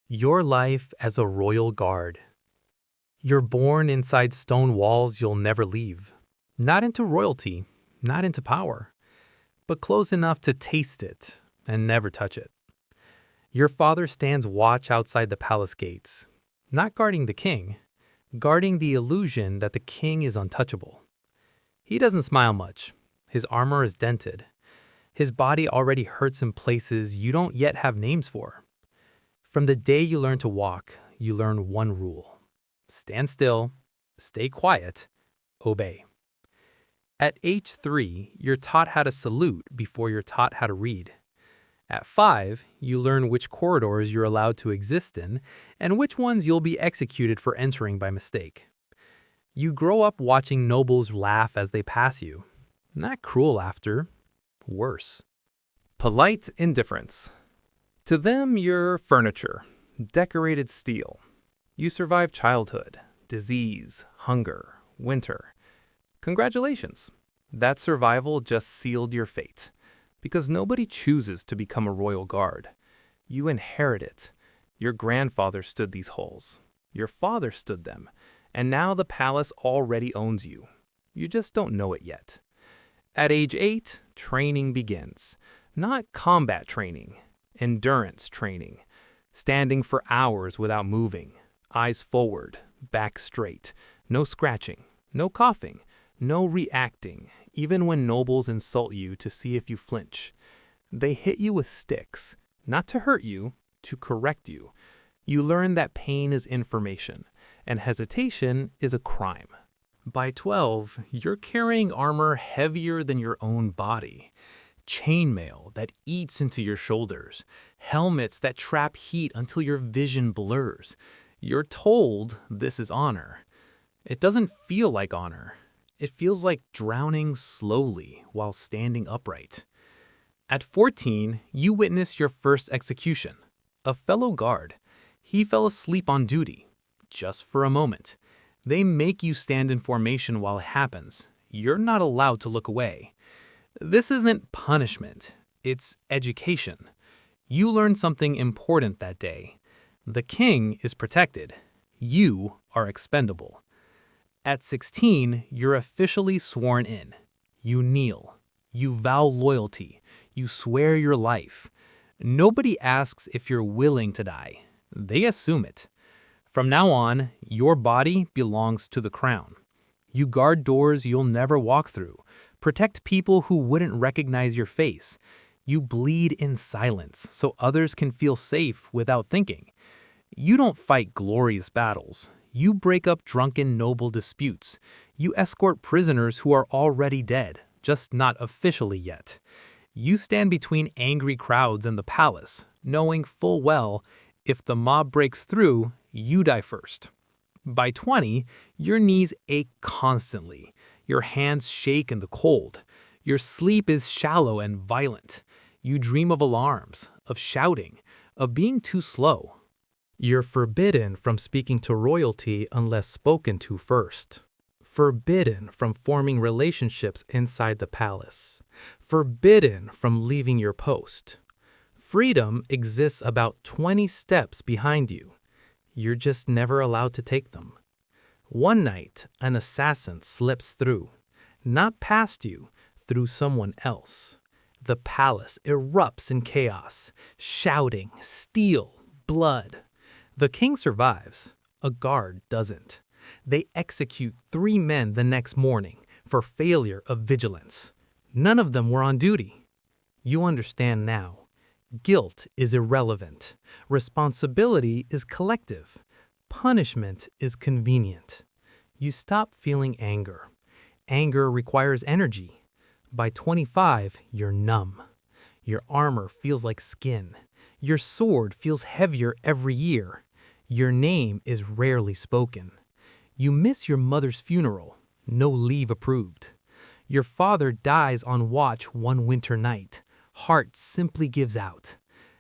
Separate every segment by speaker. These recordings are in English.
Speaker 1: Your life as a royal guard. You're born inside stone walls you'll never leave. Not into royalty, not into power, but close enough to taste it and never touch it. Your father stands watch outside the palace gates, not guarding the king, guarding the illusion that the king is untouchable. He doesn't smile much. His armor is dented. His body already hurts in places you don't yet have names for. From the day you learn to walk, you learn one rule. Stand still, stay quiet, obey. At age 3, you're taught how to salute before you're taught how to read. At 5, you learn which corridors you're allowed to exist in and which ones you'll be executed for entering by mistake. You grow up watching nobles laugh as they pass you. Not cruel laughter, worse.
Speaker 2: Polite indifference. To them, you're furniture, decorated steel. You survive childhood, disease, hunger, winter. Congratulations. That survival just sealed your fate, because nobody chooses to become a royal guard. You inherit it. Your grandfather stood these holes. Your father stood them. And now the palace already owns you. You just don't know it yet. At age 8, training begins. Not combat training. Endurance training, standing for hours without moving, eyes forward, back straight, no scratching, no coughing, no reacting, even when nobles insult you to see if you flinch. They hit you with sticks, not to hurt you, to correct you. You learn that pain is information, and hesitation is a crime. By 12, you're carrying armor heavier than your own body. Chainmail that eats into your shoulders, helmets that trap heat until your vision blurs. You're told this is honor. It doesn't feel like honor. It feels like drowning slowly while standing upright. At 14, you witness your first execution. A fellow guard. He fell asleep on duty, just for a moment. They make you stand in formation while it happens. You're not allowed to look away. This isn't punishment, it's education. You learn something important that day. The king is protected. You are expendable. At 16, you're officially sworn in. You kneel. You vow loyalty. You swear your life. Nobody asks if you're willing to die. They assume it. From now on, your body belongs to the crown. You guard doors you'll never walk through. Protect people who wouldn't recognize your face. You bleed in silence so others can feel safe without thinking. You don't fight glorious battles. You break up drunken noble disputes. You escort prisoners who are already dead, just not officially yet. You stand between angry crowds and the palace, knowing full well, if the mob breaks through, you die first. By 20, your knees ache constantly. Your hands shake in the cold. Your sleep is shallow and violent. You dream of alarms, of shouting, of being too slow. You're forbidden from speaking to royalty unless spoken to first. Forbidden from forming relationships inside the palace. Forbidden from leaving your post. Freedom exists about 20 steps behind you. You're just never allowed to take them. One night, an assassin slips through, not past you, through someone else. The palace erupts in chaos, shouting, steel, blood. The king survives. A guard doesn't. They execute 3 men the next morning for failure of vigilance. None of them were on duty. You understand now. Guilt is irrelevant. Responsibility is collective. Punishment is convenient. You stop feeling anger. Anger requires energy. By 25, you're numb. Your armor feels like skin. Your sword feels heavier every year. Your name is rarely spoken. You miss your mother's funeral. No leave approved. Your father dies on watch one winter night. Heart simply gives out.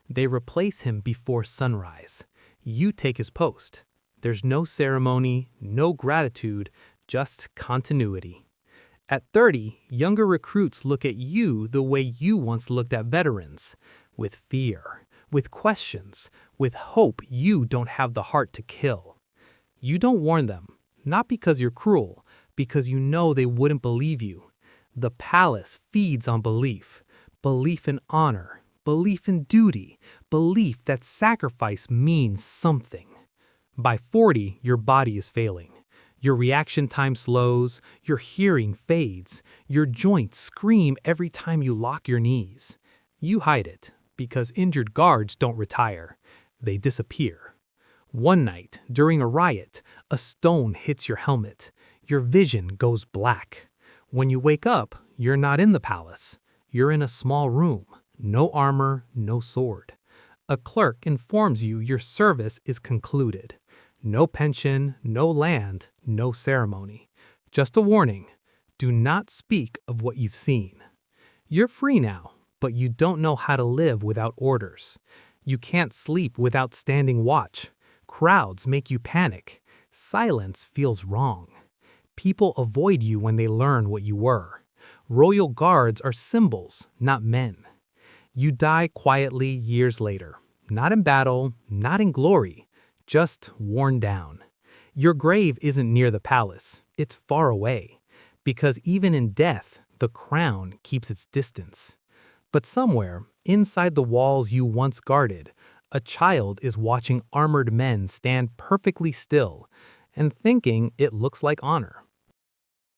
Speaker 2: They replace him before sunrise. You take his post. There's no ceremony, no gratitude, just continuity. At 30, younger recruits look at you the way you once looked at veterans, with fear,
Speaker 1: with questions, with hope you don't have the heart to kill. You don't warn them, not because you're cruel, because you know they wouldn't believe you. The palace feeds on belief, belief in honor, belief in duty, belief that sacrifice means something. By 40, your body is failing. Your reaction time slows, your hearing fades, your joints scream every time you lock your knees. You hide it, because injured guards don't retire. They disappear. One night, during a riot, a stone hits your helmet. Your vision goes black. When you wake up, you're not in the palace. You're in a small room. No armor, no sword. A clerk informs you your service is concluded. No pension, no land, no ceremony. Just a warning. Do not speak of what you've seen. You're free now, but you don't know how to live without orders. You can't sleep without standing watch. Crowds make you panic. Silence feels wrong. People avoid you when they learn what you were. Royal guards are symbols, not men. You die quietly years later. Not in battle, not in glory, just worn down. Your grave isn't near the palace, it's far away. Because even in death, the crown keeps its distance. But somewhere, inside the walls you once guarded, a child is watching armored men stand perfectly still and thinking it looks like honor.